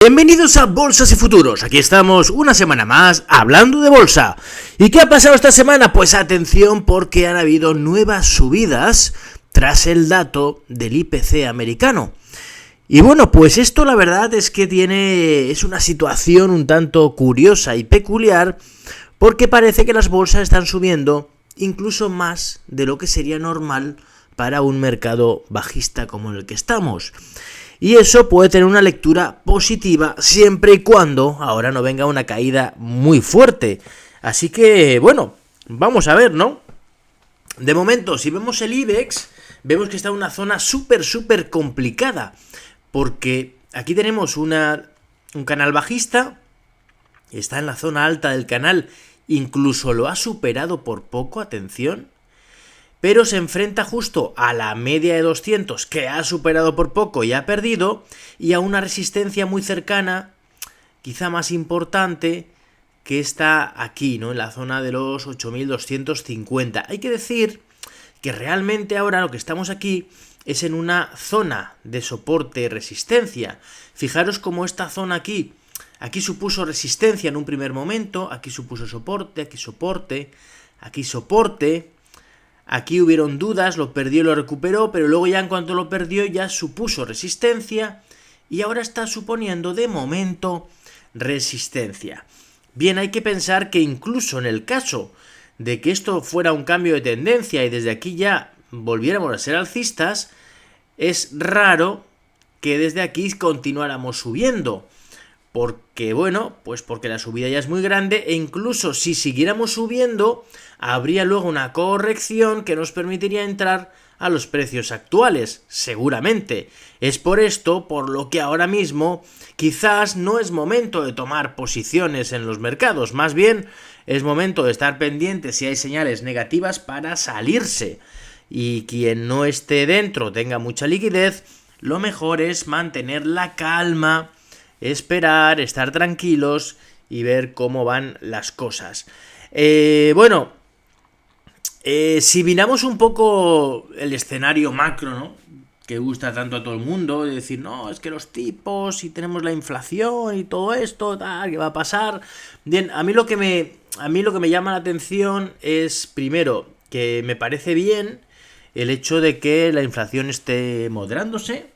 Bienvenidos a Bolsas y Futuros, aquí estamos una semana más hablando de bolsa. ¿Y qué ha pasado esta semana? Pues atención porque han habido nuevas subidas tras el dato del IPC americano. Y bueno, pues esto la verdad es que es una situación un tanto curiosa y peculiar porque parece que las bolsas están subiendo incluso más de lo que sería normal para un mercado bajista como el que estamos. Y eso puede tener una lectura positiva siempre y cuando ahora no venga una caída muy fuerte. Así que, bueno, vamos a ver, ¿no? De momento, si vemos el IBEX, vemos que está en una zona súper complicada. Porque aquí tenemos un canal bajista, está en la zona alta del canal, incluso lo ha superado por poco, atención. Pero se enfrenta justo a la media de 200 que ha superado por poco y ha perdido, y a una resistencia muy cercana, quizá más importante, que está aquí, ¿no? En la zona de los 8.250. Hay que decir que realmente ahora lo que estamos aquí es en una zona de soporte y resistencia. Fijaros cómo esta zona aquí supuso resistencia en un primer momento, aquí supuso soporte, aquí soporte, aquí soporte. Aquí hubieron dudas, lo perdió y lo recuperó, pero luego ya en cuanto lo perdió ya supuso resistencia y ahora está suponiendo de momento resistencia. Bien, hay que pensar que incluso en el caso de que esto fuera un cambio de tendencia y desde aquí ya volviéramos a ser alcistas, es raro que desde aquí continuáramos subiendo. Porque, bueno, pues porque la subida ya es muy grande e incluso si siguiéramos subiendo, habría luego una corrección que nos permitiría entrar a los precios actuales, seguramente. Es por esto, por lo que ahora mismo, quizás no es momento de tomar posiciones en los mercados, más bien es momento de estar pendiente si hay señales negativas para salirse. Y quien no esté dentro, tenga mucha liquidez, lo mejor es mantener la calma, esperar, estar tranquilos y ver cómo van las cosas. Si miramos un poco el escenario macro, ¿no?, que gusta tanto a todo el mundo, de decir, no, es que los tipos, y tenemos la inflación y todo esto, ¿qué va a pasar? Bien, a mí lo que me llama la atención es, primero, que me parece bien el hecho de que la inflación esté moderándose,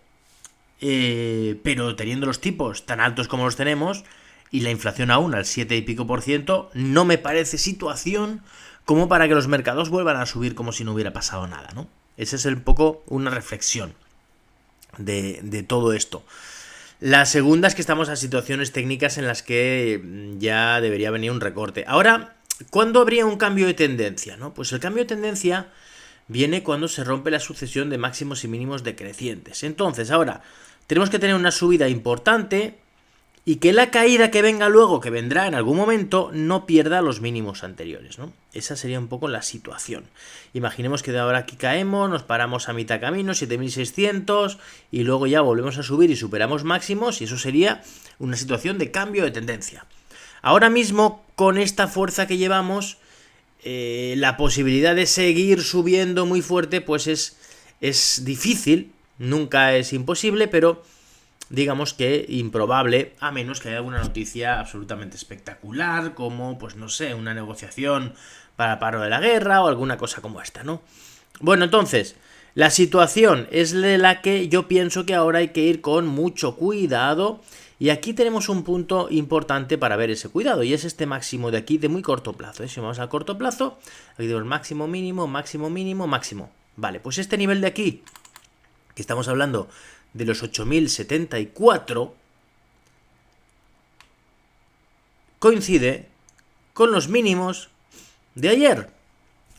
pero teniendo los tipos tan altos como los tenemos y la inflación aún al 7 y pico %, no me parece situación como para que los mercados vuelvan a subir como si no hubiera pasado nada, ¿no? Esa es un poco una reflexión de todo esto. La segunda es que estamos a situaciones técnicas en las que ya debería venir un recorte. Ahora, ¿cuándo habría un cambio de tendencia, no? Pues el cambio de tendencia viene cuando se rompe la sucesión de máximos y mínimos decrecientes. Entonces, ahora tenemos que tener una subida importante y que la caída que venga luego, que vendrá en algún momento, no pierda los mínimos anteriores, ¿no? Esa sería un poco la situación. Imaginemos que de ahora aquí caemos, nos paramos a mitad camino, 7.600, y luego ya volvemos a subir y superamos máximos, y eso sería una situación de cambio de tendencia. Ahora mismo, con esta fuerza que llevamos, la posibilidad de seguir subiendo muy fuerte, pues es difícil. Nunca es imposible, pero digamos que improbable, a menos que haya alguna noticia absolutamente espectacular, como, pues no sé, una negociación para paro de la guerra o alguna cosa como esta, ¿no? Bueno, entonces, la situación es de la que yo pienso que ahora hay que ir con mucho cuidado, y aquí tenemos un punto importante para ver ese cuidado, y es este máximo de aquí de muy corto plazo, ¿eh? Si vamos a corto plazo, aquí tenemos máximo, mínimo, máximo, mínimo, máximo. Vale, pues este nivel de aquí, que estamos hablando de los 8.074, coincide con los mínimos de ayer.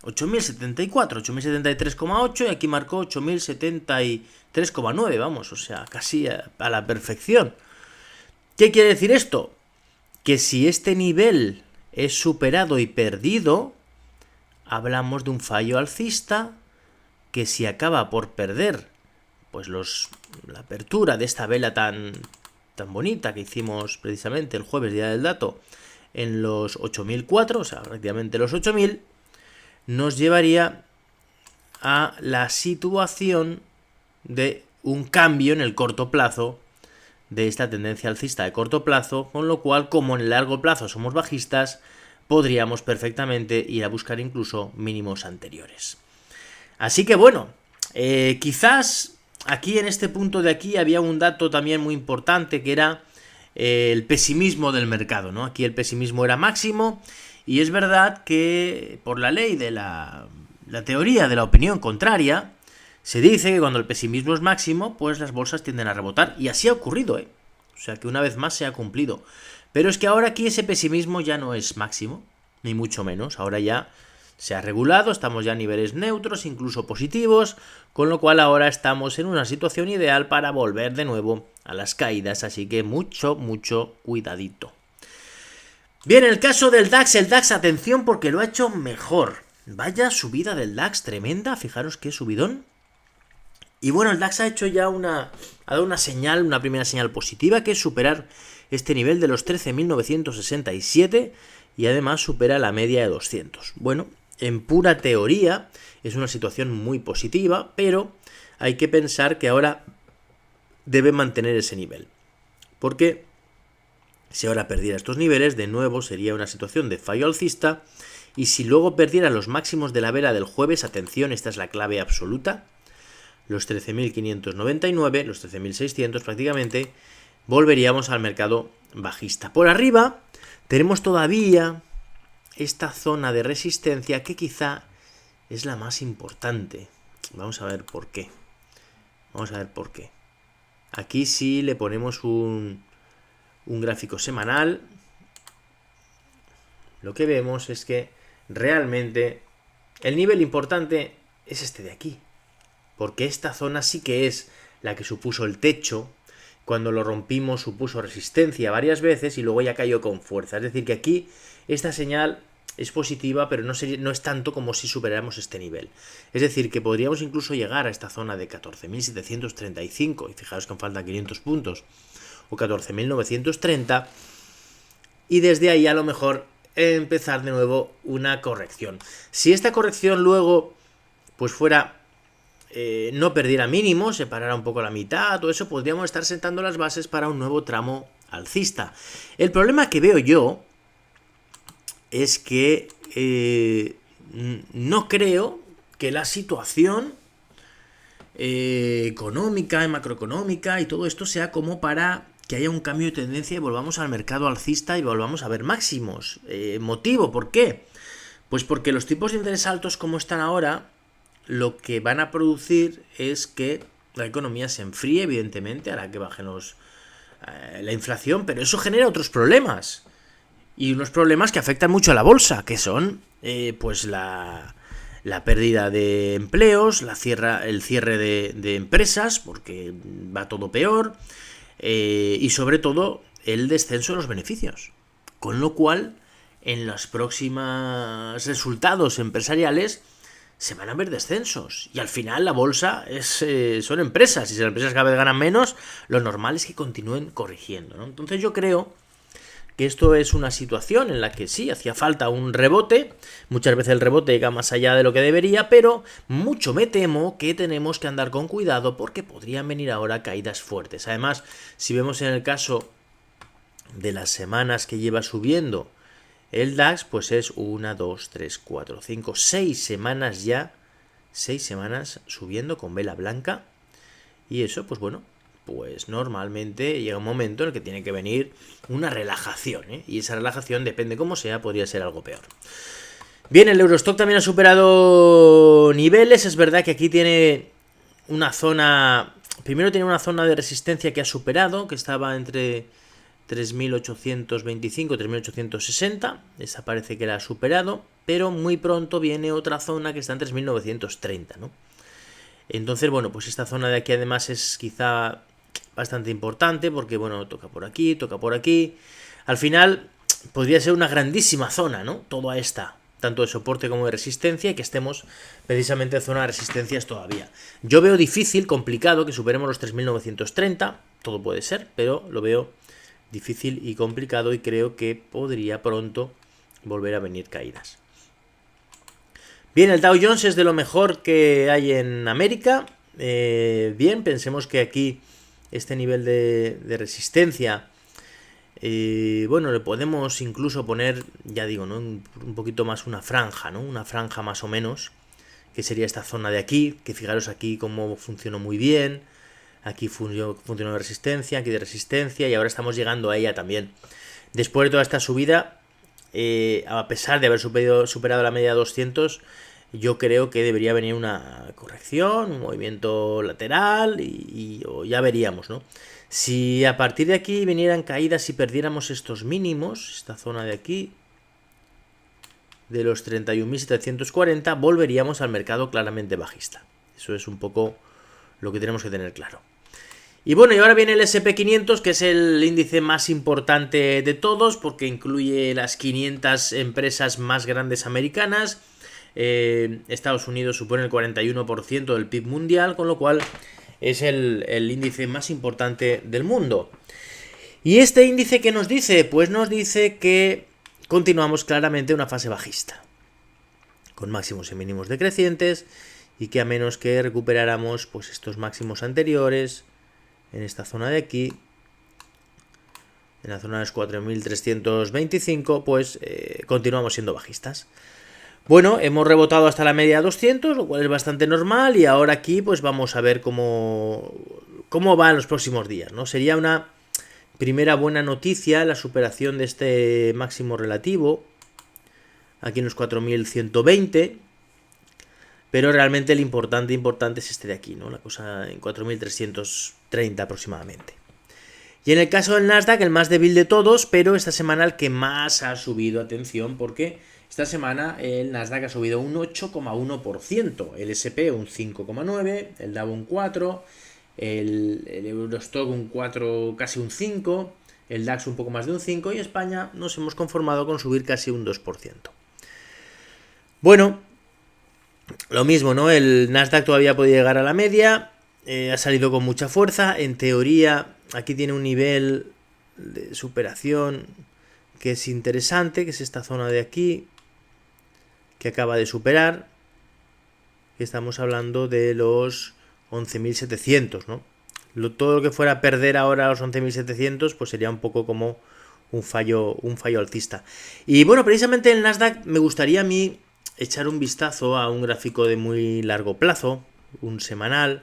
8.074, 8.073,8, y aquí marcó 8.073,9, vamos, o sea, casi a la perfección. ¿Qué quiere decir esto? Que si este nivel es superado y perdido, hablamos de un fallo alcista, que si acaba por perder pues la apertura de esta vela tan bonita que hicimos precisamente el jueves, día del dato, en los 8.004, o sea, prácticamente los 8.000, nos llevaría a la situación de un cambio en el corto plazo de esta tendencia alcista de corto plazo, con lo cual, como en el largo plazo somos bajistas, podríamos perfectamente ir a buscar incluso mínimos anteriores. Así que bueno, quizás aquí en este punto de aquí había un dato también muy importante, que era el pesimismo del mercado, ¿no? Aquí el pesimismo era máximo, y es verdad que por la ley de la teoría de la opinión contraria, se dice que cuando el pesimismo es máximo, pues las bolsas tienden a rebotar, y así ha ocurrido, O sea que una vez más se ha cumplido. Pero es que ahora aquí ese pesimismo ya no es máximo, ni mucho menos. Ahora ya se ha regulado, estamos ya a niveles neutros, incluso positivos, con lo cual ahora estamos en una situación ideal para volver de nuevo a las caídas, así que mucho cuidadito. Bien, el caso del DAX, atención porque lo ha hecho mejor. Vaya subida del DAX, tremenda, fijaros qué subidón. Y bueno, el DAX ha hecho ya ha dado una primera señal positiva, que es superar este nivel de los 13.967 y además supera la media de 200. Bueno, en pura teoría es una situación muy positiva, pero hay que pensar que ahora debe mantener ese nivel. Porque si ahora perdiera estos niveles, de nuevo sería una situación de fallo alcista, y si luego perdiera los máximos de la vela del jueves, atención, esta es la clave absoluta, los 13.599, los 13.600 prácticamente, volveríamos al mercado bajista. Por arriba tenemos todavía esta zona de resistencia que quizá es la más importante. Vamos a ver por qué. Aquí sí le ponemos un gráfico semanal. Lo que vemos es que realmente el nivel importante es este de aquí. Porque esta zona sí que es la que supuso el techo. Cuando lo rompimos supuso resistencia varias veces y luego ya cayó con fuerza. Es decir, que aquí esta señal es positiva, pero no es tanto como si superáramos este nivel. Es decir, que podríamos incluso llegar a esta zona de 14.735, y fijaros que faltan 500 puntos, o 14.930, y desde ahí a lo mejor empezar de nuevo una corrección. Si esta corrección luego pues fuera... no perdiera mínimo, se parara un poco a la mitad, todo eso, podríamos estar sentando las bases para un nuevo tramo alcista. El problema que veo yo es que no creo que la situación económica y macroeconómica y todo esto sea como para que haya un cambio de tendencia y volvamos al mercado alcista y volvamos a ver máximos. ¿Motivo? ¿Por qué? Pues porque los tipos de interés altos como están ahora, lo que van a producir es que la economía se enfríe, evidentemente, hará que bajen la inflación, pero eso genera otros problemas. Y unos problemas que afectan mucho a la bolsa, que son pues la pérdida de empleos, el cierre de empresas, porque va todo peor, y sobre todo el descenso de los beneficios. Con lo cual, en los próximos resultados empresariales se van a ver descensos. Y al final la bolsa son empresas. Y si las empresas cada vez ganan menos, lo normal es que continúen corrigiendo, ¿no? Entonces yo creo que esto es una situación en la que sí, hacía falta un rebote. Muchas veces el rebote llega más allá de lo que debería, pero mucho me temo que tenemos que andar con cuidado porque podrían venir ahora caídas fuertes. Además, si vemos en el caso de las semanas que lleva subiendo el DAX, pues es 1, 2, 3, 4, 5, 6 semanas ya. 6 semanas subiendo con vela blanca. Y eso, pues bueno, pues normalmente llega un momento en el que tiene que venir una relajación, y esa relajación, depende cómo sea, podría ser algo peor. Bien, el Eurostock también ha superado niveles. Es verdad que aquí tiene una zona... Primero tiene una zona de resistencia que ha superado, que estaba entre 3.825, 3.860, esa parece que la ha superado, pero muy pronto viene otra zona que está en 3.930, ¿no? Entonces, bueno, pues esta zona de aquí además es quizá bastante importante porque, bueno, toca por aquí, toca por aquí. Al final podría ser una grandísima zona, ¿no? Toda esta, tanto de soporte como de resistencia, y que estemos precisamente en zona de resistencias todavía. Yo veo difícil, complicado, que superemos los 3.930, todo puede ser, pero lo veo difícil y complicado y creo que podría pronto volver a venir caídas. Bien, el Dow Jones es de lo mejor que hay en América. Bien, pensemos que aquí este nivel de resistencia, bueno, le podemos incluso poner, ya digo, ¿no? Un poquito más una franja, ¿no? Una franja más o menos, que sería esta zona de aquí, que fijaros aquí cómo funcionó muy bien, aquí funcionó de resistencia, aquí de resistencia, y ahora estamos llegando a ella también. Después de toda esta subida, a pesar de haber superado la media de 200, yo creo que debería venir una corrección, un movimiento lateral o ya veríamos, ¿no? Si a partir de aquí vinieran caídas y perdiéramos estos mínimos, esta zona de aquí, de los 31.740, volveríamos al mercado claramente bajista. Eso es un poco lo que tenemos que tener claro. Y bueno, y ahora viene el SP500, que es el índice más importante de todos, porque incluye las 500 empresas más grandes americanas. Estados Unidos supone el 41% del PIB mundial, con lo cual es el índice más importante del mundo. ¿Y este índice qué nos dice? Pues nos dice que continuamos claramente una fase bajista, con máximos y mínimos decrecientes, y que a menos que recuperáramos pues estos máximos anteriores, en esta zona de aquí, en la zona de los 4.325, pues continuamos siendo bajistas. Bueno, hemos rebotado hasta la media de 200, lo cual es bastante normal, y ahora aquí pues vamos a ver cómo va en los próximos días, ¿no? Sería una primera buena noticia la superación de este máximo relativo, aquí en los 4.120, pero realmente el importante es este de aquí, ¿no? La cosa en 4.330 aproximadamente. Y en el caso del Nasdaq, el más débil de todos, pero esta semana el que más ha subido, atención, porque esta semana el Nasdaq ha subido un 8,1%, el SP un 5,9%, el Dow un 4%, el Eurostock un 4%, casi un 5%, el DAX un poco más de un 5%, y España nos hemos conformado con subir casi un 2%. Bueno, lo mismo, ¿no? El Nasdaq todavía puede llegar a la media, ha salido con mucha fuerza, en teoría aquí tiene un nivel de superación que es interesante, que es esta zona de aquí, que acaba de superar, que estamos hablando de los 11.700, ¿no? Todo lo que fuera a perder ahora los 11.700, pues sería un poco como un fallo alcista. Y bueno, precisamente el Nasdaq me gustaría a mí echar un vistazo a un gráfico de muy largo plazo, un semanal,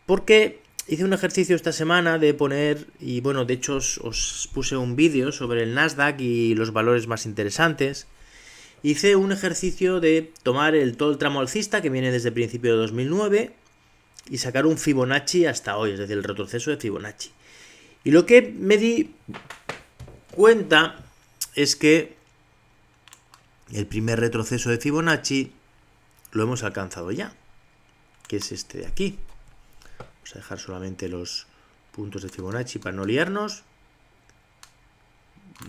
porque hice un ejercicio esta semana de poner, y bueno, de hecho os puse un vídeo sobre el Nasdaq y los valores más interesantes. Hice un ejercicio de tomar todo el tramo alcista que viene desde el principio de 2009 y sacar un Fibonacci hasta hoy, es decir, el retroceso de Fibonacci. Y lo que me di cuenta es que el primer retroceso de Fibonacci lo hemos alcanzado ya, que es este de aquí. Vamos a dejar solamente los puntos de Fibonacci para no liarnos.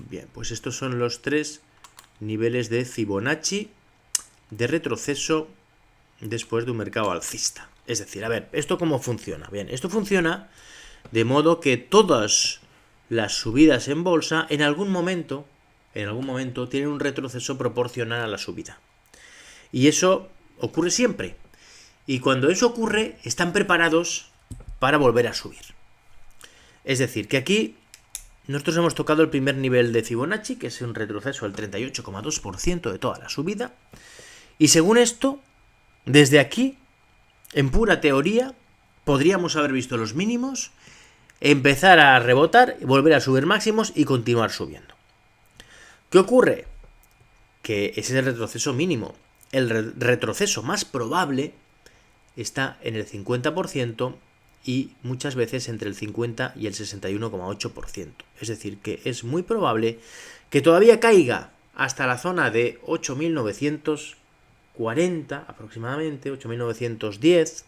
Bien, pues estos son los 3 niveles de Fibonacci de retroceso después de un mercado alcista. Es decir, a ver, ¿esto cómo funciona? Bien, esto funciona de modo que todas las subidas en bolsa en algún momento tienen un retroceso proporcional a la subida. Y eso ocurre siempre. Y cuando eso ocurre, están preparados para volver a subir. Es decir, que aquí nosotros hemos tocado el primer nivel de Fibonacci, que es un retroceso del 38,2% de toda la subida. Y según esto, desde aquí, en pura teoría, podríamos haber visto los mínimos, empezar a rebotar, volver a subir máximos y continuar subiendo. ¿Qué ocurre? Que ese es el retroceso mínimo. El retroceso más probable está en el 50%, y muchas veces entre el 50 y el 61,8%. Es decir, que es muy probable que todavía caiga hasta la zona de 8.940 aproximadamente, 8.910,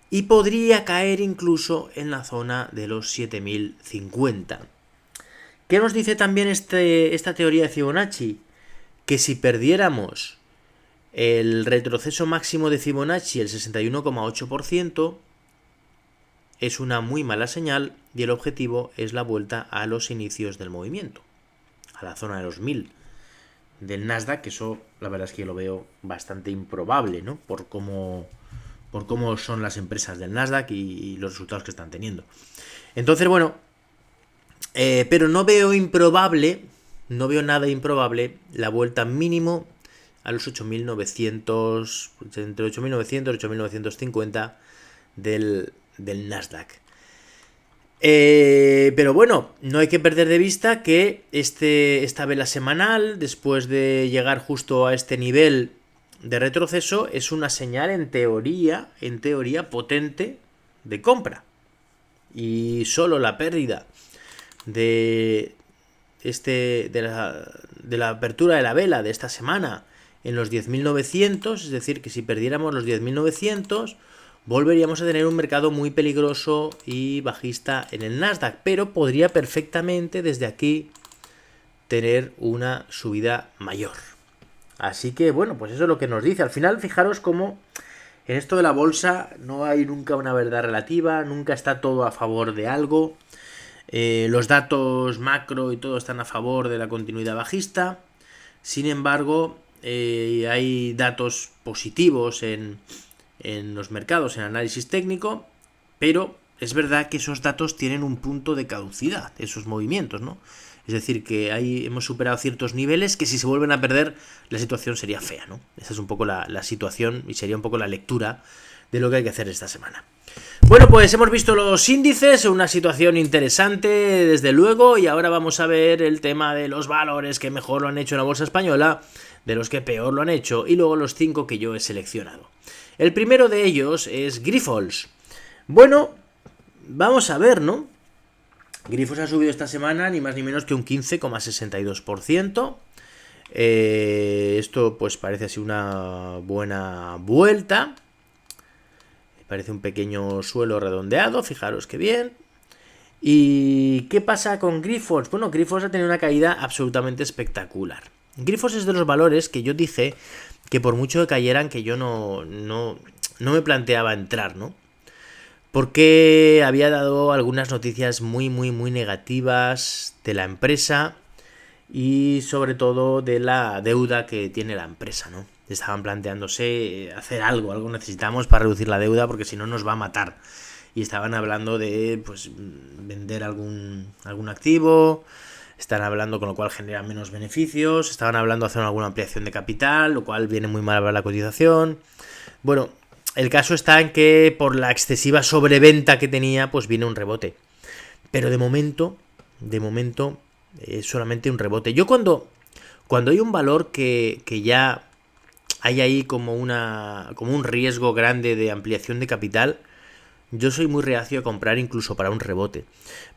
y podría caer incluso en la zona de los 7.050. ¿Qué nos dice también esta teoría de Fibonacci? Que si perdiéramos el retroceso máximo de Fibonacci, el 61,8%, es una muy mala señal, y el objetivo es la vuelta a los inicios del movimiento, a la zona de los 1000 del Nasdaq, que eso la verdad es que yo lo veo bastante improbable, ¿no? Por cómo por cómo son las empresas del Nasdaq y los resultados que están teniendo. Entonces, bueno, pero no veo nada improbable la vuelta mínimo a los 8.900, entre 8.900 y 8.950 del Nasdaq. Pero bueno, no hay que perder de vista que esta vela semanal, después de llegar justo a este nivel de retroceso, es una señal en teoría potente de compra. Y solo la pérdida de la apertura de la vela de esta semana en los 10.900, es decir, que si perdiéramos los 10.900, volveríamos a tener un mercado muy peligroso y bajista en el Nasdaq, pero podría perfectamente desde aquí tener una subida mayor. Así que bueno, pues eso es lo que nos dice. Al final, fijaros cómo en esto de la bolsa no hay nunca una verdad relativa, nunca está todo a favor de algo. Los datos macro y todo están a favor de la continuidad bajista. Sin embargo, hay datos positivos en los mercados, en análisis técnico, pero es verdad que esos datos tienen un punto de caducidad, esos movimientos, ¿no? Es decir, que ahí hemos superado ciertos niveles que si se vuelven a perder, la situación sería fea, ¿no? Esa es un poco la situación y sería un poco la lectura de lo que hay que hacer esta semana. Bueno, pues hemos visto los índices, una situación interesante, desde luego, y ahora vamos a ver el tema de los valores que mejor lo han hecho en la bolsa española, de los que peor lo han hecho, y luego los 5 que yo he seleccionado. El primero de ellos es Grifols. Bueno, vamos a ver, ¿no? Grifols ha subido esta semana ni más ni menos que un 15,62%. Esto pues parece así una buena vuelta. Parece un pequeño suelo redondeado, fijaros qué bien. ¿Y qué pasa con Grifols? Bueno, Grifols ha tenido una caída absolutamente espectacular. Grifols es de los valores que yo dije que por mucho que cayeran, que yo no me planteaba entrar, ¿no? Porque había dado algunas noticias muy negativas de la empresa y sobre todo de la deuda que tiene la empresa, ¿no? Estaban planteándose hacer algo necesitamos para reducir la deuda porque si no nos va a matar. Y estaban hablando de pues vender algún activo, están hablando con lo cual genera menos beneficios, estaban hablando de hacer alguna ampliación de capital, lo cual viene muy mal para la cotización. Bueno, el caso está en que por la excesiva sobreventa que tenía, pues viene un rebote. Pero de momento es solamente un rebote. Yo cuando hay un valor que ya hay ahí como un riesgo grande de ampliación de capital, yo soy muy reacio a comprar incluso para un rebote.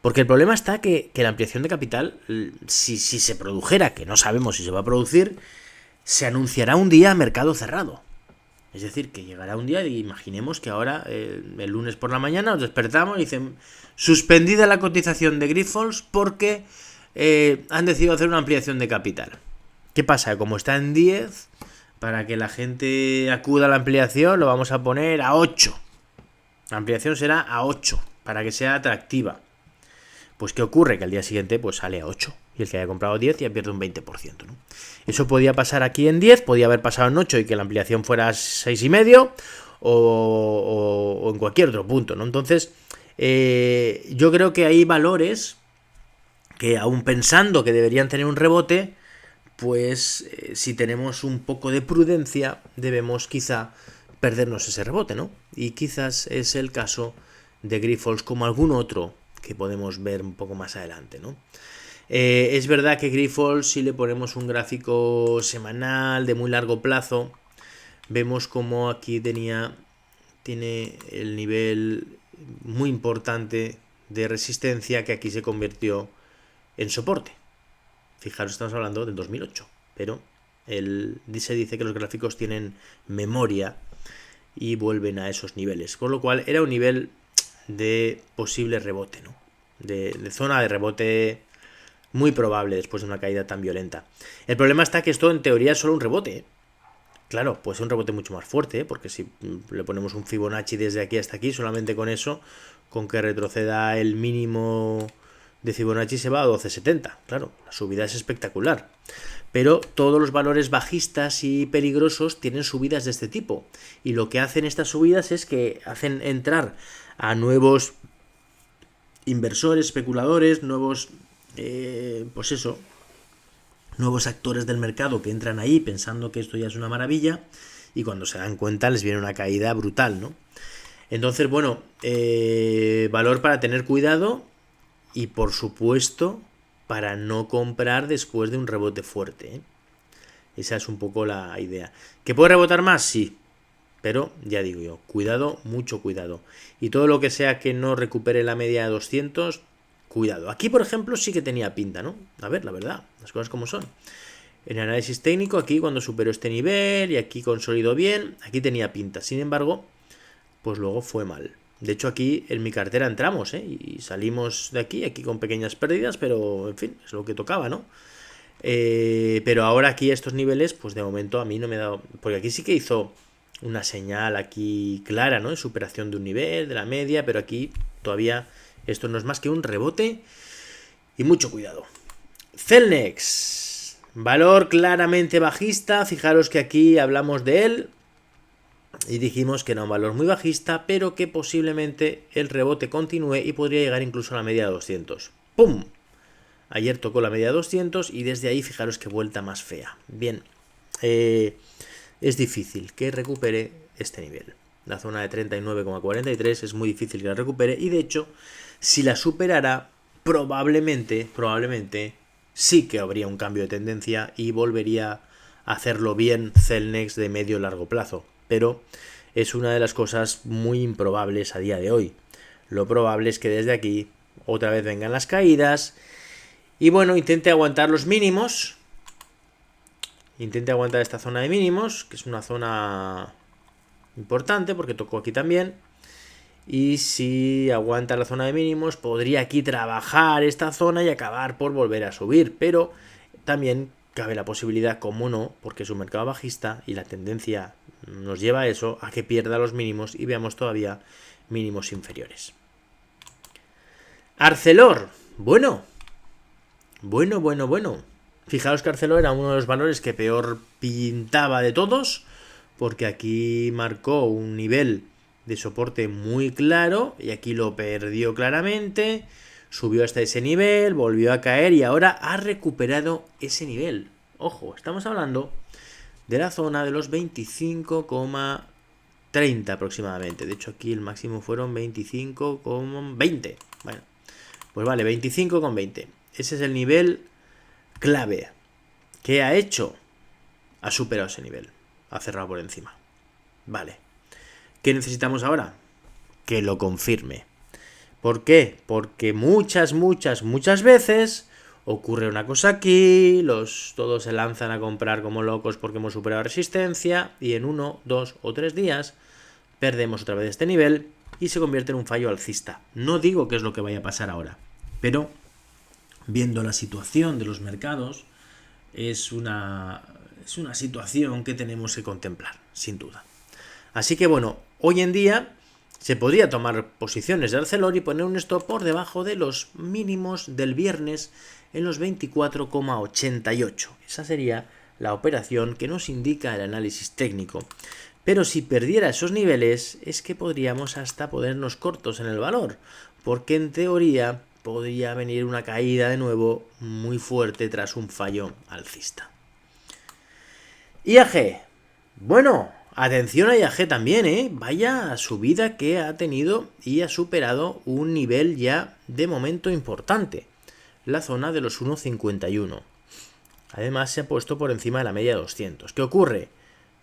Porque el problema está que la ampliación de capital, si se produjera, que no sabemos si se va a producir, se anunciará un día a mercado cerrado. Es decir, que llegará un día y imaginemos que ahora, el lunes por la mañana, nos despertamos y dicen suspendida la cotización de Grifols porque han decidido hacer una ampliación de capital. ¿Qué pasa? Como está en 10, para que la gente acuda a la ampliación lo vamos a poner a 8. La ampliación será a 8, para que sea atractiva. Pues ¿qué ocurre? Que al día siguiente pues sale a 8. Y el que haya comprado 10 ya pierde un 20%, ¿no? Eso podía pasar aquí en 10, podía haber pasado en 8 y que la ampliación fuera a 6,5 o en cualquier otro punto, ¿no? Entonces, yo creo que hay valores que aún pensando que deberían tener un rebote, pues si tenemos un poco de prudencia, debemos quizá perdernos ese rebote, ¿no? Y quizás es el caso de Grifols como algún otro que podemos ver un poco más adelante, ¿no? Es verdad que Grifols, si le ponemos un gráfico semanal de muy largo plazo, vemos como aquí tiene el nivel muy importante de resistencia que aquí se convirtió en soporte. Fijaros, estamos hablando del 2008, pero se dice que los gráficos tienen memoria y vuelven a esos niveles, con lo cual era un nivel de posible rebote, ¿no? De zona de rebote muy probable después de una caída tan violenta. El problema está que esto en teoría es solo un rebote, ¿eh? Claro, puede ser un rebote mucho más fuerte, ¿eh? Porque si le ponemos un Fibonacci desde aquí hasta aquí, solamente con eso, con que retroceda el mínimo de Fibonacci se va a 12,70. Claro, la subida es espectacular. Pero todos los valores bajistas y peligrosos tienen subidas de este tipo. Y lo que hacen estas subidas es que hacen entrar a nuevos inversores, especuladores, nuevos, nuevos actores del mercado que entran ahí pensando que esto ya es una maravilla y cuando se dan cuenta les viene una caída brutal, ¿no? Entonces, bueno, valor para tener cuidado y por supuesto para no comprar después de un rebote fuerte, ¿eh? Esa es un poco la idea. ¿Que puede rebotar más? Sí. Pero, ya digo yo, cuidado, mucho cuidado. Y todo lo que sea que no recupere la media de 200, cuidado. Aquí, por ejemplo, sí que tenía pinta, ¿no? A ver, la verdad, las cosas como son. En análisis técnico, aquí cuando superó este nivel y aquí consolidó bien, aquí tenía pinta. Sin embargo, pues luego fue mal. De hecho, aquí en mi cartera entramos, ¿eh? Y salimos de aquí con pequeñas pérdidas, pero, en fin, es lo que tocaba, ¿no? Pero ahora aquí estos niveles, pues de momento a mí no me ha dado... Porque aquí sí que hizo una señal aquí clara, ¿no? De superación de un nivel, de la media, pero aquí todavía esto no es más que un rebote y mucho cuidado. Celnex, valor claramente bajista, fijaros que aquí hablamos de él y dijimos que era un valor muy bajista, pero que posiblemente el rebote continúe y podría llegar incluso a la media de 200. ¡Pum! Ayer tocó la media de 200 y desde ahí fijaros qué vuelta más fea. Bien, es difícil que recupere este nivel. La zona de 39,43 es muy difícil que la recupere y de hecho, si la superara, probablemente sí que habría un cambio de tendencia y volvería a hacerlo bien Celnex de medio largo plazo. Pero es una de las cosas muy improbables a día de hoy. Lo probable es que desde aquí otra vez vengan las caídas y bueno, intente aguantar los mínimos. Intente aguantar esta zona de mínimos, que es una zona importante porque tocó aquí también. Y si aguanta la zona de mínimos, podría aquí trabajar esta zona y acabar por volver a subir. Pero también cabe la posibilidad, como no, porque es un mercado bajista y la tendencia nos lleva a eso, a que pierda los mínimos y veamos todavía mínimos inferiores. Arcelor, bueno. Fijaos que Arcelor era uno de los valores que peor pintaba de todos, porque aquí marcó un nivel de soporte muy claro y aquí lo perdió claramente, subió hasta ese nivel, volvió a caer y ahora ha recuperado ese nivel. Ojo, estamos hablando de la zona de los 25,30 aproximadamente. De hecho aquí el máximo fueron 25,20. Bueno, pues vale, 25,20. Ese es el nivel clave. ¿Qué ha hecho? Ha superado ese nivel. Ha cerrado por encima. Vale. ¿Qué necesitamos ahora? Que lo confirme. ¿Por qué? Porque muchas veces ocurre una cosa aquí, todos se lanzan a comprar como locos porque hemos superado resistencia y en 1, 2 o 3 días perdemos otra vez este nivel y se convierte en un fallo alcista. No digo que es lo que vaya a pasar ahora, pero viendo la situación de los mercados, es una situación que tenemos que contemplar, sin duda. Así que bueno, hoy en día se podría tomar posiciones de Arcelor y poner un stop por debajo de los mínimos del viernes en los 24,88. Esa sería la operación que nos indica el análisis técnico. Pero si perdiera esos niveles, es que podríamos hasta ponernos cortos en el valor, porque en teoría podría venir una caída de nuevo muy fuerte tras un fallo alcista. IAG. Bueno, atención a IAG también, ¿eh? Vaya subida que ha tenido y ha superado un nivel ya de momento importante. La zona de los 1,51. Además se ha puesto por encima de la media de 200. ¿Qué ocurre?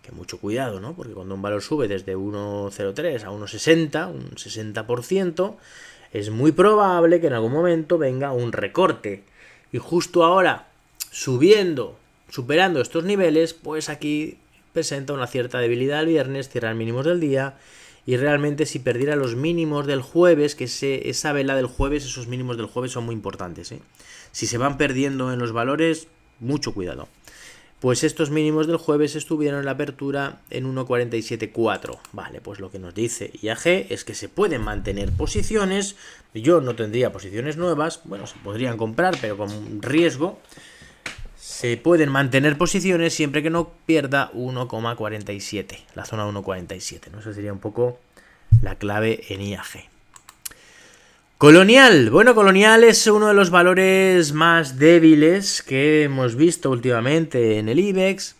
Que mucho cuidado, ¿no? Porque cuando un valor sube desde 1,03 a 1,60, un 60%, es muy probable que en algún momento venga un recorte. Y justo ahora, superando estos niveles, pues aquí presenta una cierta debilidad el viernes, cierran mínimos del día, y realmente si perdiera los mínimos del jueves, que esa vela del jueves, esos mínimos del jueves son muy importantes, ¿eh? Si se van perdiendo en los valores, mucho cuidado. pues estos mínimos del jueves estuvieron en la apertura en 1.47.4. Vale, pues lo que nos dice IAG es que se pueden mantener posiciones. Yo no tendría posiciones nuevas, bueno, se podrían comprar, pero con riesgo. Se pueden mantener posiciones siempre que no pierda 1.47, la zona 1.47, ¿no? Esa sería un poco la clave en IAG. Colonial. Bueno, Colonial es uno de los valores más débiles que hemos visto últimamente en el IBEX.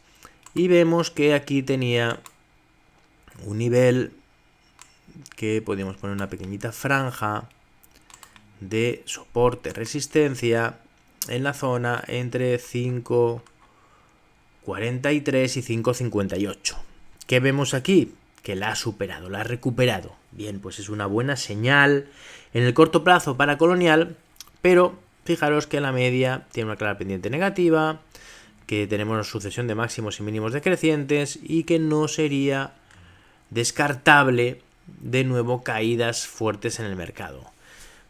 Y vemos que aquí tenía un nivel que podemos poner una pequeñita franja de soporte, resistencia en la zona entre 5.43 y 5.58. ¿Qué vemos aquí? Que la ha superado, la ha recuperado. Bien, pues es una buena señal en el corto plazo para Colonial, pero fijaros que la media tiene una clara pendiente negativa, que tenemos una sucesión de máximos y mínimos decrecientes y que no sería descartable de nuevo caídas fuertes en el mercado.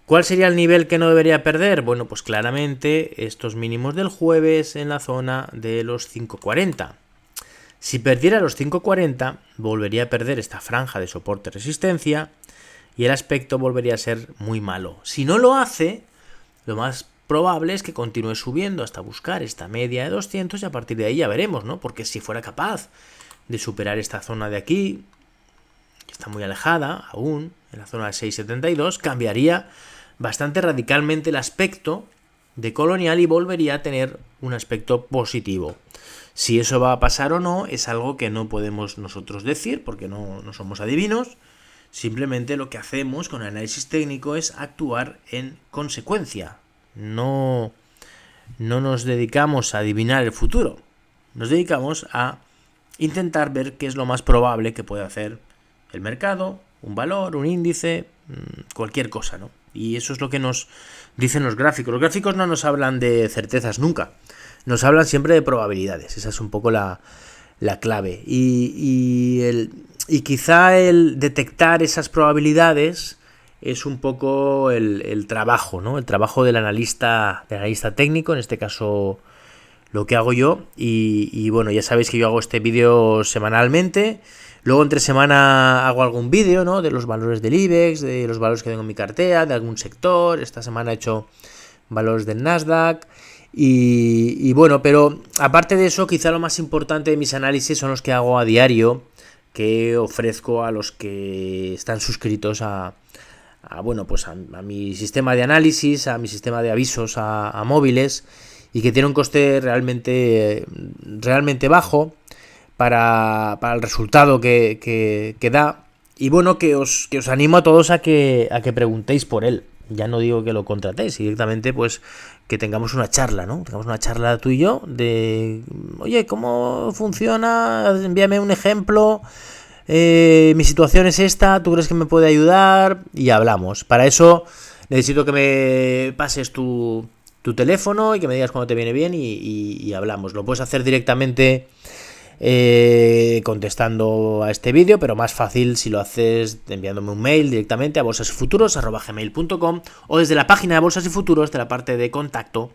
¿Cuál sería el nivel que no debería perder? Bueno, pues claramente estos mínimos del jueves en la zona de los 5.40. Si perdiera los 5.40, volvería a perder esta franja de soporte-resistencia y el aspecto volvería a ser muy malo. Si no lo hace, lo más probable es que continúe subiendo hasta buscar esta media de 200 y a partir de ahí ya veremos, ¿no? Porque si fuera capaz de superar esta zona de aquí, que está muy alejada aún, en la zona de 6.72, cambiaría bastante radicalmente el aspecto de Colonial y volvería a tener un aspecto positivo. Si eso va a pasar o no es algo que no podemos nosotros decir porque no somos adivinos. Simplemente lo que hacemos con el análisis técnico es actuar en consecuencia. No nos dedicamos a adivinar el futuro. Nos dedicamos a intentar ver qué es lo más probable que puede hacer el mercado, un valor, un índice, cualquier cosa, ¿no? Y eso es lo que nos dicen los gráficos. Los gráficos no nos hablan de certezas nunca. Nos hablan siempre de probabilidades. Esa es un poco la clave. Y quizá el detectar esas probabilidades es un poco el trabajo, ¿no? El trabajo del analista técnico, en este caso lo que hago yo. Y bueno, ya sabéis que yo hago este vídeo semanalmente. Luego entre semana hago algún vídeo, ¿no? De los valores del IBEX, de los valores que tengo en mi cartera, de algún sector. Esta semana he hecho valores del Nasdaq. Y bueno, pero aparte de eso, quizá lo más importante de mis análisis son los que hago a diario, que ofrezco a los que están suscritos a mi sistema de análisis, a mi sistema de avisos a móviles, y que tiene un coste realmente bajo para el resultado que da. Y bueno, que os animo a todos a que preguntéis por él. Ya no digo que lo contratéis, directamente pues que tengamos una charla, ¿no? Tengamos una charla tú y yo de, oye, ¿cómo funciona? Envíame un ejemplo, mi situación es esta, ¿tú crees que me puede ayudar? Y hablamos. Para eso necesito que me pases tu teléfono y que me digas cuándo te viene bien y hablamos. Lo puedes hacer directamente contestando a este vídeo, pero más fácil si lo haces enviándome un mail directamente a bolsasyfuturos@gmail.com o desde la página de Bolsas y Futuros, de la parte de contacto.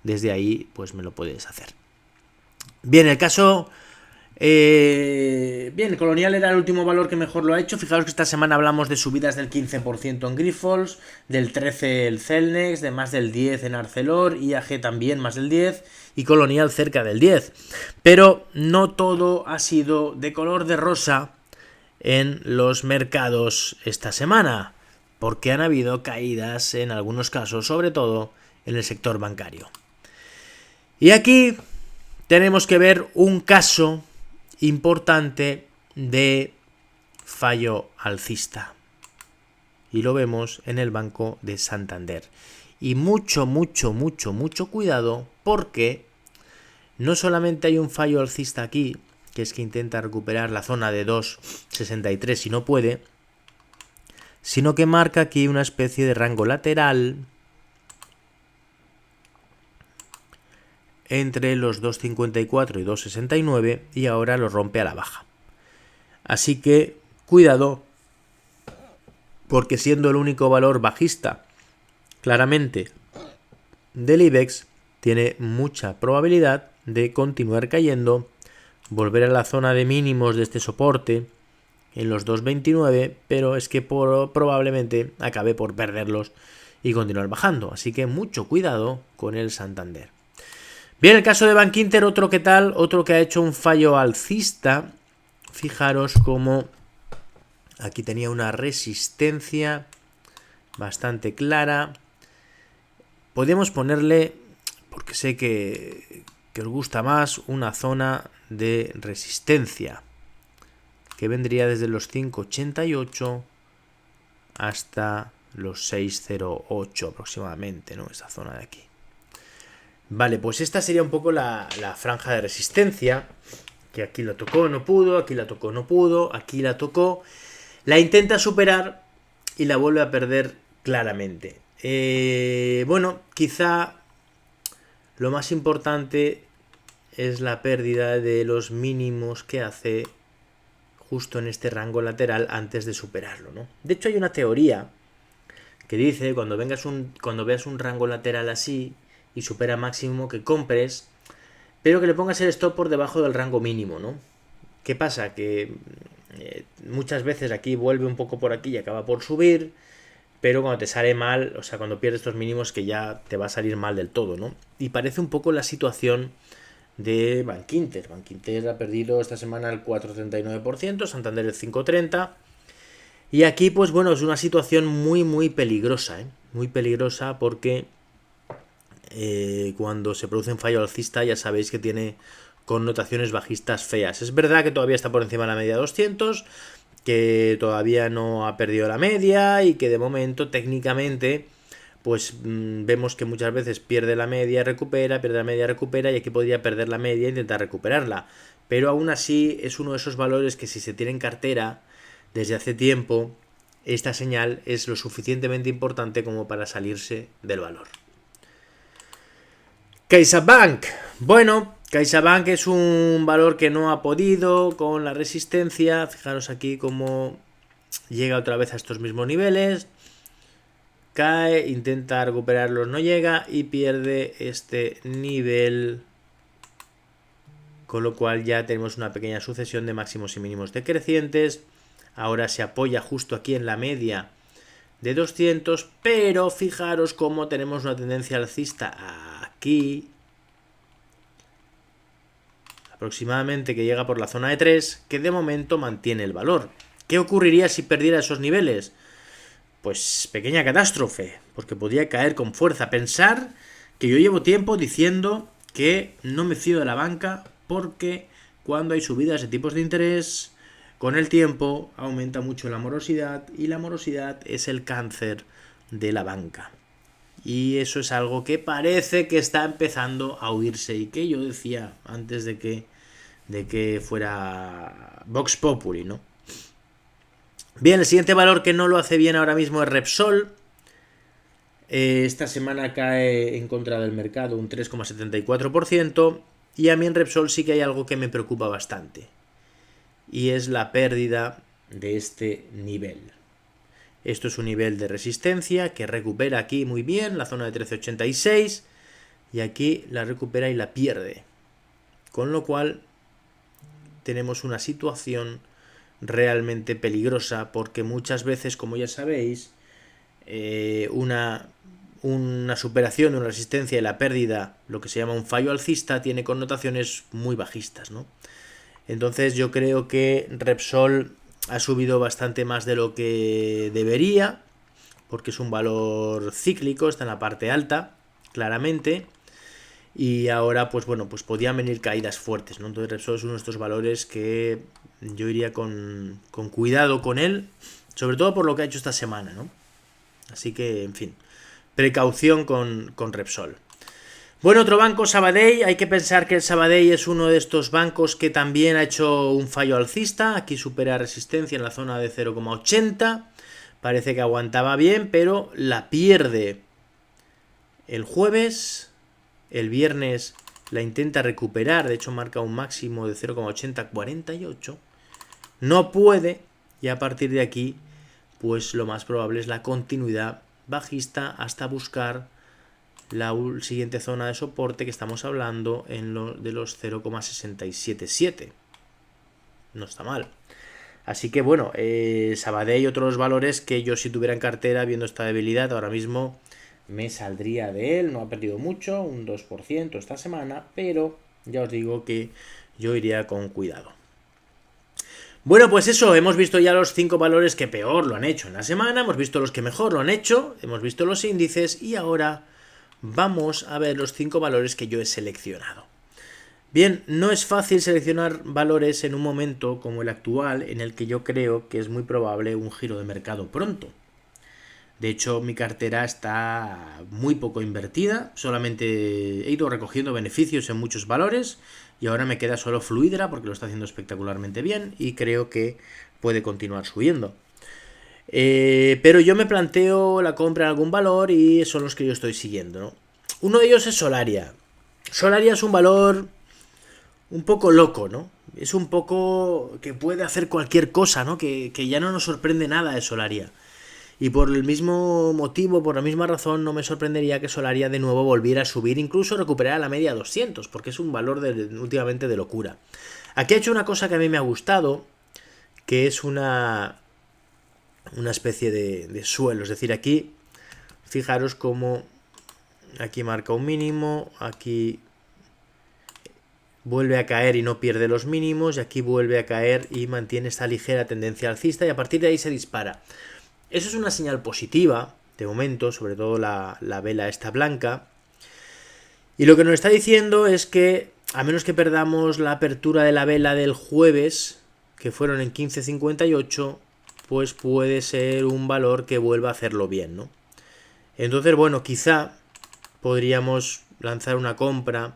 Desde ahí pues me lo puedes hacer. Bien, el caso bien, Colonial era el último valor que mejor lo ha hecho. Fijaros que esta semana hablamos de subidas del 15% en Grifols, del 13% el Celnex, de más del 10% en Arcelor, IAG también más del 10% y Colonial cerca del 10%. Pero no todo ha sido de color de rosa en los mercados esta semana, porque han habido caídas en algunos casos, sobre todo en el sector bancario. Y aquí tenemos que ver un caso importante de fallo alcista. Y lo vemos en el Banco de Santander. Y mucho cuidado, porque no solamente hay un fallo alcista aquí, que es que intenta recuperar la zona de 2.63 y no puede, sino que marca aquí una especie de rango lateral entre los 2.54 y 2.69 y ahora lo rompe a la baja. Así que cuidado, porque siendo el único valor bajista claramente del IBEX, tiene mucha probabilidad de continuar cayendo, volver a la zona de mínimos de este soporte en los 2.29, pero es que probablemente acabe por perderlos y continuar bajando. Así que mucho cuidado con el Santander. Bien, el caso de Bankinter, otro que tal, otro que ha hecho un fallo alcista. Fijaros cómo aquí tenía una resistencia bastante clara. Podemos ponerle, porque sé que os gusta más, una zona de resistencia que vendría desde los 5.88 hasta los 6.08 aproximadamente, ¿no? Esa zona de aquí. Vale, pues esta sería un poco la franja de resistencia, que aquí la tocó, no pudo, aquí la tocó, no pudo, aquí la tocó, la intenta superar y la vuelve a perder claramente. Bueno, quizá lo más importante es la pérdida de los mínimos que hace justo en este rango lateral antes de superarlo, ¿no? De hecho, hay una teoría que dice cuando veas un rango lateral así y supera máximo, que compres, pero que le pongas el stop por debajo del rango mínimo, ¿no? ¿Qué pasa? Que muchas veces aquí vuelve un poco por aquí y acaba por subir, pero cuando te sale mal, o sea, cuando pierdes estos mínimos, que ya te va a salir mal del todo, ¿no? Y parece un poco la situación de Bankinter. Bankinter ha perdido esta semana el 4,39%, Santander el 5,30%. Y aquí, pues bueno, es una situación muy, muy peligrosa, ¿eh? Muy peligrosa porque cuando se produce un fallo alcista ya sabéis que tiene connotaciones bajistas feas. Es verdad que todavía está por encima de la media de 200, que todavía no ha perdido la media y que de momento técnicamente pues vemos que muchas veces pierde la media, recupera, pierde la media, recupera, y aquí podría perder la media e intentar recuperarla. Pero aún así es uno de esos valores que si se tiene en cartera desde hace tiempo, esta señal es lo suficientemente importante como para salirse del valor. CaixaBank. Bueno, CaixaBank es un valor que no ha podido con la resistencia. Fijaros aquí cómo llega otra vez a estos mismos niveles. Cae, intenta recuperarlos, no llega y pierde este nivel, con lo cual ya tenemos una pequeña sucesión de máximos y mínimos decrecientes. Ahora se apoya justo aquí en la media de 200, pero fijaros cómo tenemos una tendencia alcista aquí, aproximadamente, que llega por la zona de 3, que de momento mantiene el valor. ¿Qué ocurriría si perdiera esos niveles? Pues pequeña catástrofe, porque podría caer con fuerza. Pensar que yo llevo tiempo diciendo que no me fío de la banca porque cuando hay subidas de tipos de interés, con el tiempo aumenta mucho la morosidad, y la morosidad es el cáncer de la banca. Y eso es algo que parece que está empezando a oírse y que yo decía antes de que fuera Vox Populi, ¿no? Bien, el siguiente valor que no lo hace bien ahora mismo es Repsol. Esta semana cae en contra del mercado un 3,74%, y a mí en Repsol sí que hay algo que me preocupa bastante, y es la pérdida de este nivel. Esto es un nivel de resistencia que recupera aquí muy bien, la zona de 13,86, y aquí la recupera y la pierde. Con lo cual tenemos una situación realmente peligrosa, porque muchas veces, como ya sabéis, una superación de una resistencia y la pérdida, lo que se llama un fallo alcista, tiene connotaciones muy bajistas, ¿no? Entonces yo creo que Repsol ha subido bastante más de lo que debería, porque es un valor cíclico, está en la parte alta, claramente, y ahora pues bueno, pues podían venir caídas fuertes, ¿no? Entonces Repsol es uno de estos valores que yo iría con cuidado con él, sobre todo por lo que ha hecho esta semana, ¿no? Así que, en fin, precaución con Repsol. Bueno, otro banco, Sabadell. Hay que pensar que el Sabadell es uno de estos bancos que también ha hecho un fallo alcista. Aquí supera resistencia en la zona de 0,80. Parece que aguantaba bien, pero la pierde el jueves. El viernes la intenta recuperar. De hecho, marca un máximo de 0,8048. No puede. Y a partir de aquí, pues lo más probable es la continuidad bajista hasta buscar la siguiente zona de soporte que estamos hablando de los 0,677. No está mal. Así que bueno, Sabadell y otros valores que yo si tuviera en cartera viendo esta debilidad ahora mismo me saldría de él. No ha perdido mucho, un 2% esta semana, pero ya os digo que yo iría con cuidado. Bueno, pues eso, hemos visto ya los 5 valores que peor lo han hecho en la semana, hemos visto los que mejor lo han hecho, hemos visto los índices y ahora vamos a ver los 5 valores que yo he seleccionado. Bien, no es fácil seleccionar valores en un momento como el actual en el que yo creo que es muy probable un giro de mercado pronto. De hecho, mi cartera está muy poco invertida, solamente he ido recogiendo beneficios en muchos valores y ahora me queda solo Fluidra porque lo está haciendo espectacularmente bien y creo que puede continuar subiendo. Pero yo me planteo la compra de algún valor y son los que yo estoy siguiendo, ¿no? Uno de ellos es Solaria. Solaria es un valor un poco loco, ¿no? Es un poco que puede hacer cualquier cosa, ¿no? Que ya no nos sorprende nada de Solaria. Y por el mismo motivo, por la misma razón, no me sorprendería que Solaria de nuevo volviera a subir, incluso recuperar la media 200, porque es un valor últimamente de locura. Aquí ha hecho una cosa que a mí me ha gustado, que es una especie de suelo. Es decir, aquí, fijaros cómo aquí marca un mínimo, aquí vuelve a caer y no pierde los mínimos, y aquí vuelve a caer y mantiene esta ligera tendencia alcista, y a partir de ahí se dispara. Eso es una señal positiva, de momento, sobre todo la vela esta blanca. Y lo que nos está diciendo es que, a menos que perdamos la apertura de la vela del jueves, que fueron en 15.58, pues puede ser un valor que vuelva a hacerlo bien, ¿no? Entonces, bueno, quizá podríamos lanzar una compra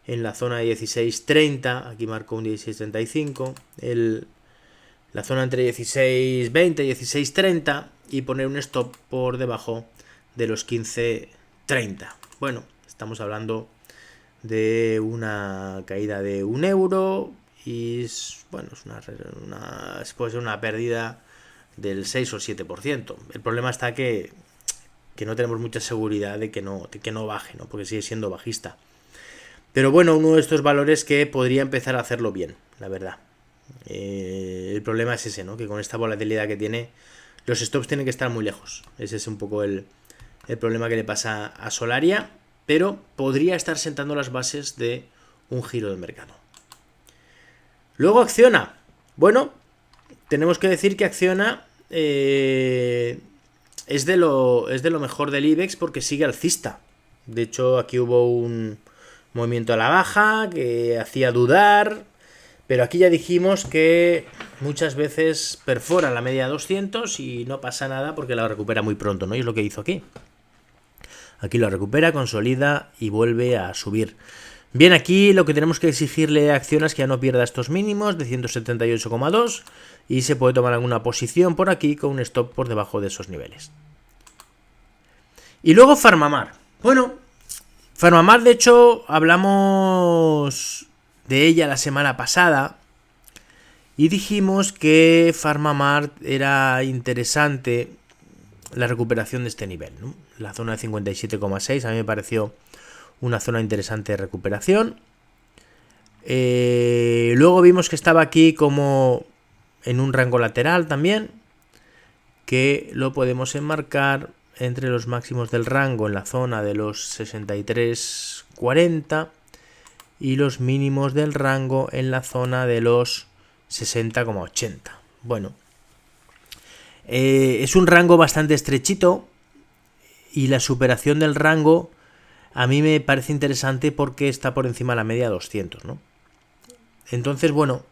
en la zona de 16.30, aquí marco un 16.35, la zona entre 16.20 y 16.30 y poner un stop por debajo de los 15.30. Bueno, estamos hablando de una caída de 1 euro y bueno, puede ser una pérdida del 6 o 7%. El problema está que no tenemos mucha seguridad de que no baje, ¿no? Porque sigue siendo bajista. Pero bueno, uno de estos valores que podría empezar a hacerlo bien, la verdad. El problema es ese, ¿no? Que con esta volatilidad que tiene, los stops tienen que estar muy lejos. Ese es un poco el problema que le pasa a Solaria, pero podría estar sentando las bases de un giro de mercado. Luego Acciona. Bueno, tenemos que decir que Acciona es de lo mejor del IBEX porque sigue alcista. De hecho, aquí hubo un movimiento a la baja que hacía dudar, pero aquí ya dijimos que muchas veces perfora la media 200 y no pasa nada porque la recupera muy pronto, ¿no? Y es lo que hizo aquí. Aquí lo recupera, consolida y vuelve a subir. Bien, aquí lo que tenemos que exigirle a Acciona es que ya no pierda estos mínimos de 178,2 y se puede tomar alguna posición por aquí con un stop por debajo de esos niveles. Y luego Farmamar. Bueno, Farmamar de hecho hablamos de ella la semana pasada y dijimos que Farmamar era interesante la recuperación de este nivel, ¿no? La zona de 57,6 a mí me pareció una zona interesante de recuperación. Luego vimos que estaba aquí como en un rango lateral también, que lo podemos enmarcar entre los máximos del rango en la zona de los 63,40 y los mínimos del rango en la zona de los 60,80. Bueno, es un rango bastante estrechito y la superación del rango a mí me parece interesante porque está por encima de la media 200, ¿no? Entonces, bueno,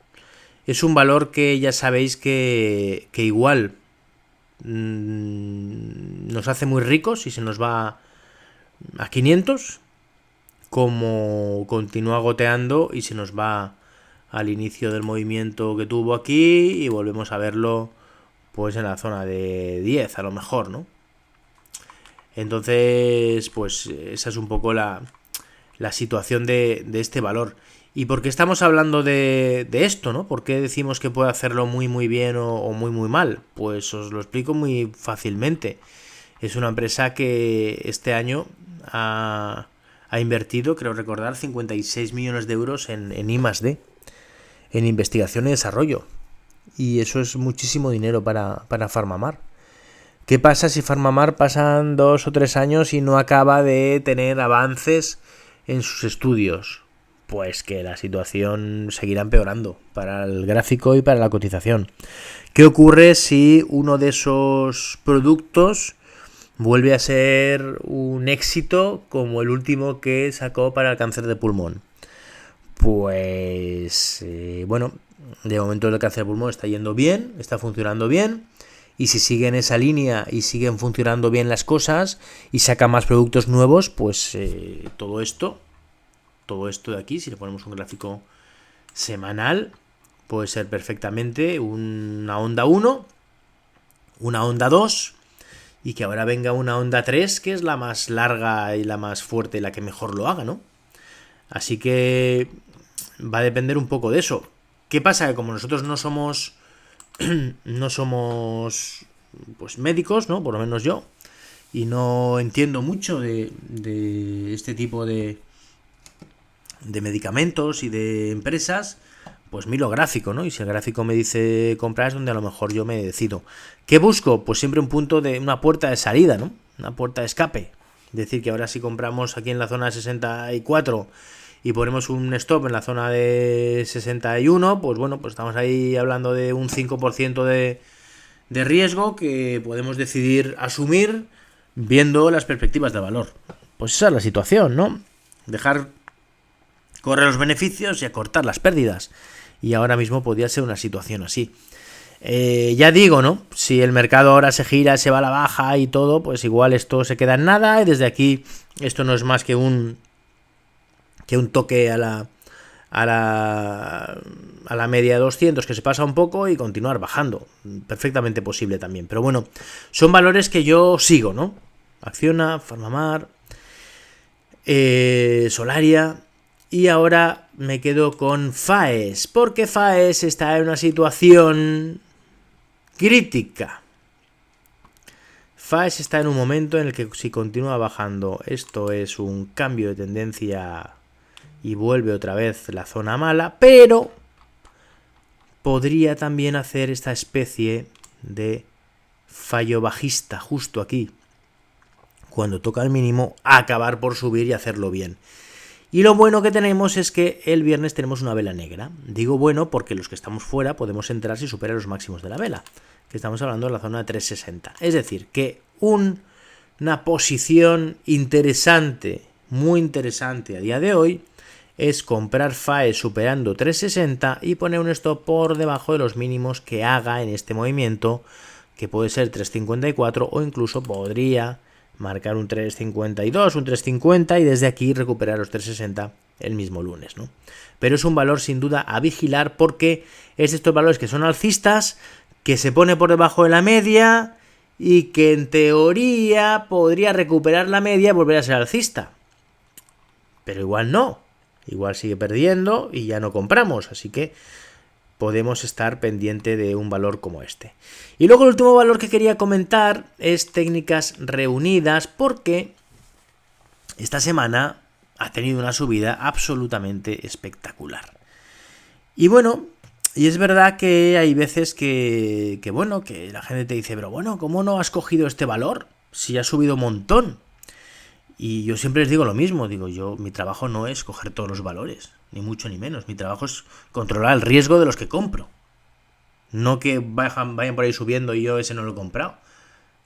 es un valor que ya sabéis que igual nos hace muy ricos y se nos va a 500, como continúa goteando y se nos va al inicio del movimiento que tuvo aquí y volvemos a verlo pues en la zona de 10 a lo mejor, ¿no? Entonces, pues esa es un poco la situación de este valor. ¿Y por qué estamos hablando de esto, no? ¿Por qué decimos que puede hacerlo muy muy bien o muy muy mal? Pues os lo explico muy fácilmente. Es una empresa que este año ha invertido, creo recordar, 56 millones de euros en I+D, en investigación y desarrollo. Y eso es muchísimo dinero para PharmaMar. ¿Qué pasa si PharmaMar pasan 2 o 3 años y no acaba de tener avances en sus estudios? Pues que la situación seguirá empeorando para el gráfico y para la cotización. ¿Qué ocurre si uno de esos productos vuelve a ser un éxito como el último que sacó para el cáncer de pulmón? Pues bueno, de momento el cáncer de pulmón está yendo bien, está funcionando bien, y si sigue en esa línea y siguen funcionando bien las cosas y saca más productos nuevos, pues todo esto de aquí, si le ponemos un gráfico semanal, puede ser perfectamente una onda 1, una onda 2, y que ahora venga una onda 3, que es la más larga y la más fuerte y la que mejor lo haga, ¿no? Así que va a depender un poco de eso. ¿Qué pasa? Que como nosotros no somos pues médicos, ¿no? Por lo menos yo, y no entiendo mucho de este tipo de medicamentos y de empresas, pues miro gráfico, ¿no? Y si el gráfico me dice comprar, es donde a lo mejor yo me decido. ¿Qué busco? Pues siempre un punto de una puerta de salida, ¿no? Una puerta de escape. Es decir, que ahora si compramos aquí en la zona de 64 y ponemos un stop en la zona de 61, pues bueno, pues estamos ahí hablando de un 5% de riesgo que podemos decidir asumir viendo las perspectivas de valor. Pues esa es la situación, ¿no? Dejar correr los beneficios y acortar las pérdidas. Y ahora mismo podría ser una situación así. Ya digo, ¿no? Si el mercado ahora se gira, se va a la baja y todo, pues igual esto se queda en nada. Y desde aquí esto no es más que un toque a la media de 200, que se pasa un poco, y continuar bajando. Perfectamente posible también. Pero bueno, son valores que yo sigo, ¿no? Acciona, PharmaMar, Solaria. Y ahora me quedo con FAES, porque FAES está en una situación crítica. FAES está en un momento en el que si continúa bajando, esto es un cambio de tendencia y vuelve otra vez la zona mala, pero podría también hacer esta especie de fallo bajista justo aquí, cuando toca el mínimo, acabar por subir y hacerlo bien. Y lo bueno que tenemos es que el viernes tenemos una vela negra. Digo bueno porque los que estamos fuera podemos entrar si supera los máximos de la vela, que estamos hablando de la zona de 360. Es decir, que una posición interesante, muy interesante a día de hoy, es comprar FAES superando 360 y poner un stop por debajo de los mínimos que haga en este movimiento, que puede ser 354 o incluso podría marcar un 3.52, un 3.50 y desde aquí recuperar los 3.60 el mismo lunes, ¿no? Pero es un valor sin duda a vigilar porque es de estos valores que son alcistas, que se pone por debajo de la media y que en teoría podría recuperar la media y volver a ser alcista. Pero igual no, igual sigue perdiendo y ya no compramos, así que podemos estar pendiente de un valor como este. Y luego el último valor que quería comentar es Técnicas Reunidas, porque esta semana ha tenido una subida absolutamente espectacular. Y bueno, y es verdad que hay veces que la gente te dice, pero bueno, ¿cómo no has cogido este valor si ha subido un montón? Y yo siempre les digo lo mismo, mi trabajo no es coger todos los valores, ni mucho ni menos. Mi trabajo es controlar el riesgo de los que compro. No que vayan por ahí subiendo y yo ese no lo he comprado.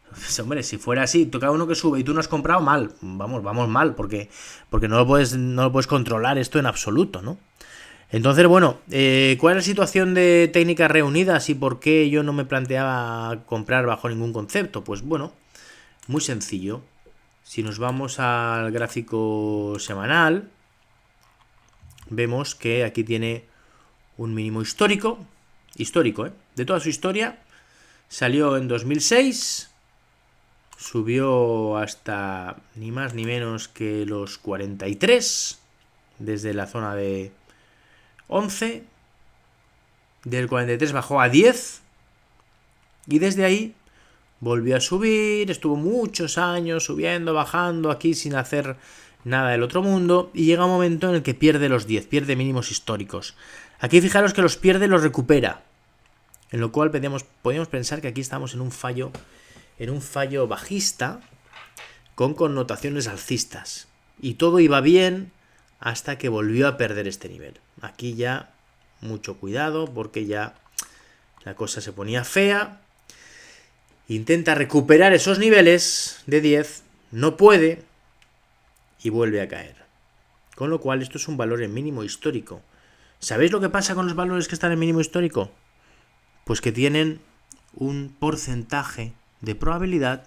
Pues, hombre, si fuera así, cada uno que sube y tú no has comprado, mal. Vamos mal, porque no lo puedes controlar esto en absoluto, ¿no? Entonces, bueno, ¿cuál es la situación de Técnicas Reunidas y por qué yo no me planteaba comprar bajo ningún concepto? Pues bueno, muy sencillo. Si nos vamos al gráfico semanal, vemos que aquí tiene un mínimo histórico, de toda su historia. Salió en 2006, subió hasta ni más ni menos que los 43, desde la zona de 11, del 43 bajó a 10, y desde ahí volvió a subir, estuvo muchos años subiendo, bajando aquí sin hacer nada del otro mundo, y llega un momento en el que pierde los 10, pierde mínimos históricos. Aquí fijaros que los pierde y los recupera, en lo cual podríamos pensar que aquí estamos en un fallo bajista con connotaciones alcistas, y todo iba bien hasta que volvió a perder este nivel. Aquí ya mucho cuidado porque ya la cosa se ponía fea. Intenta recuperar esos niveles de 10, no puede y vuelve a caer. Con lo cual esto es un valor en mínimo histórico. ¿Sabéis lo que pasa con los valores que están en mínimo histórico? Pues que tienen un porcentaje de probabilidad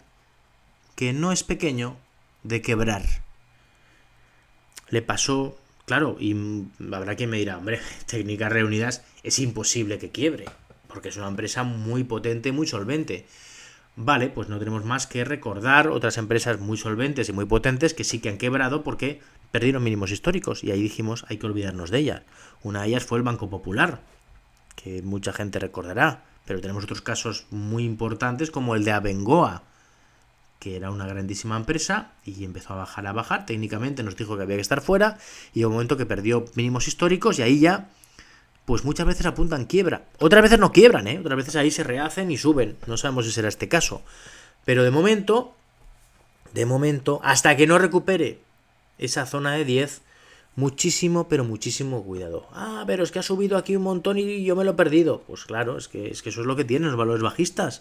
que no es pequeño de quebrar. Le pasó, claro, y habrá quien me dirá, hombre, Técnicas Reunidas es imposible que quiebre, porque es una empresa muy potente, muy solvente. Vale, pues no tenemos más que recordar otras empresas muy solventes y muy potentes que sí que han quebrado porque perdieron mínimos históricos, y ahí dijimos hay que olvidarnos de ellas. Una de ellas fue el Banco Popular, que mucha gente recordará, pero tenemos otros casos muy importantes como el de Abengoa, que era una grandísima empresa y empezó a bajar, técnicamente nos dijo que había que estar fuera, y un momento que perdió mínimos históricos, y ahí ya pues muchas veces apuntan quiebra. Otras veces no quiebran, otras veces ahí se rehacen y suben. No sabemos si será este caso. Pero de momento, hasta que no recupere esa zona de 10, muchísimo, pero muchísimo cuidado. Pero es que ha subido aquí un montón y yo me lo he perdido. Pues claro, es que eso es lo que tienen los valores bajistas,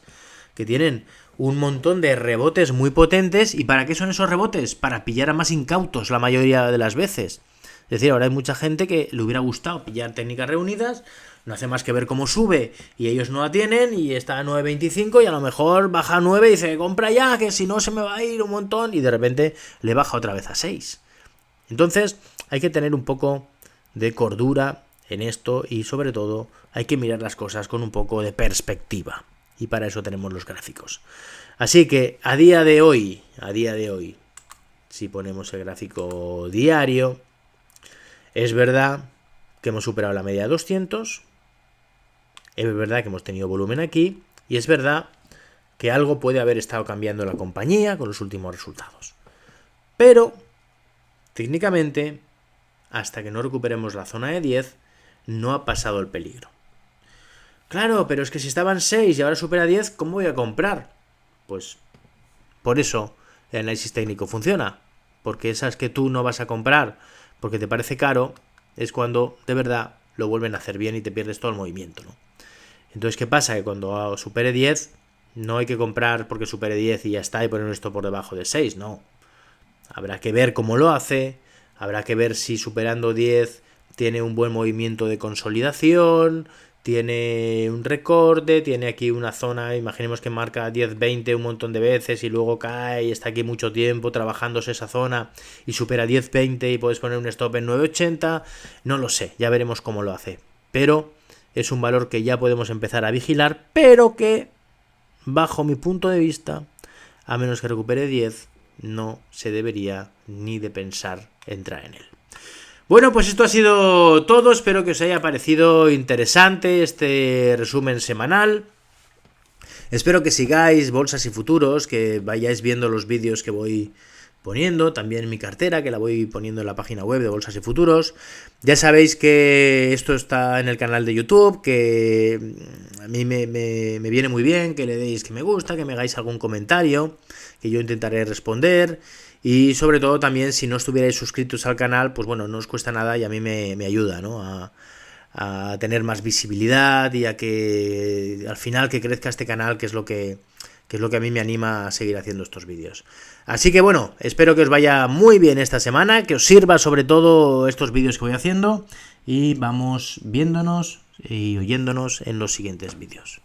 que tienen un montón de rebotes muy potentes. ¿Y para qué son esos rebotes? Para pillar a más incautos la mayoría de las veces. Es decir, ahora hay mucha gente que le hubiera gustado pillar Técnicas Reunidas, no hace más que ver cómo sube y ellos no la tienen y está a 9.25 y a lo mejor baja a 9 y dice, compra ya, que si no se me va a ir un montón, y de repente le baja otra vez a 6. Entonces hay que tener un poco de cordura en esto y sobre todo hay que mirar las cosas con un poco de perspectiva, y para eso tenemos los gráficos. Así que a día de hoy, si ponemos el gráfico diario, es verdad que hemos superado la media de 200, es verdad que hemos tenido volumen aquí, y es verdad que algo puede haber estado cambiando la compañía con los últimos resultados. Pero, técnicamente, hasta que no recuperemos la zona de 10, no ha pasado el peligro. Claro, pero es que si estaban 6 y ahora supera 10, ¿cómo voy a comprar? Pues por eso el análisis técnico funciona, porque esas que tú no vas a comprar porque te parece caro, es cuando de verdad lo vuelven a hacer bien y te pierdes todo el movimiento, ¿no? Entonces, ¿qué pasa? Que cuando supere 10, no hay que comprar porque supere 10 y ya está, y poner esto por debajo de 6, no. Habrá que ver cómo lo hace, habrá que ver si superando 10 tiene un buen movimiento de consolidación, tiene un recorte, tiene aquí una zona, imaginemos que marca 10-20 un montón de veces y luego cae y está aquí mucho tiempo trabajándose esa zona y supera 10-20 y puedes poner un stop en 9.80, no lo sé, ya veremos cómo lo hace. Pero es un valor que ya podemos empezar a vigilar, pero que, bajo mi punto de vista, a menos que recupere 10, no se debería ni de pensar entrar en él. Bueno, pues esto ha sido todo, espero que os haya parecido interesante este resumen semanal. Espero que sigáis bolsas y futuros, que vayáis viendo los vídeos que voy poniendo, también en mi cartera, que la voy poniendo en la página web de Bolsas y Futuros. Ya sabéis que esto está en el canal de YouTube, que a mí me viene muy bien que le deis que me gusta, que me hagáis algún comentario, que yo intentaré responder. Y sobre todo también, si no estuvierais suscritos al canal, pues bueno, no os cuesta nada y a mí me ayuda, ¿no? A tener más visibilidad y a que al final que crezca este canal, que es lo que a mí me anima a seguir haciendo estos vídeos. Así que bueno, espero que os vaya muy bien esta semana, que os sirva sobre todo estos vídeos que voy haciendo, y vamos viéndonos y oyéndonos en los siguientes vídeos.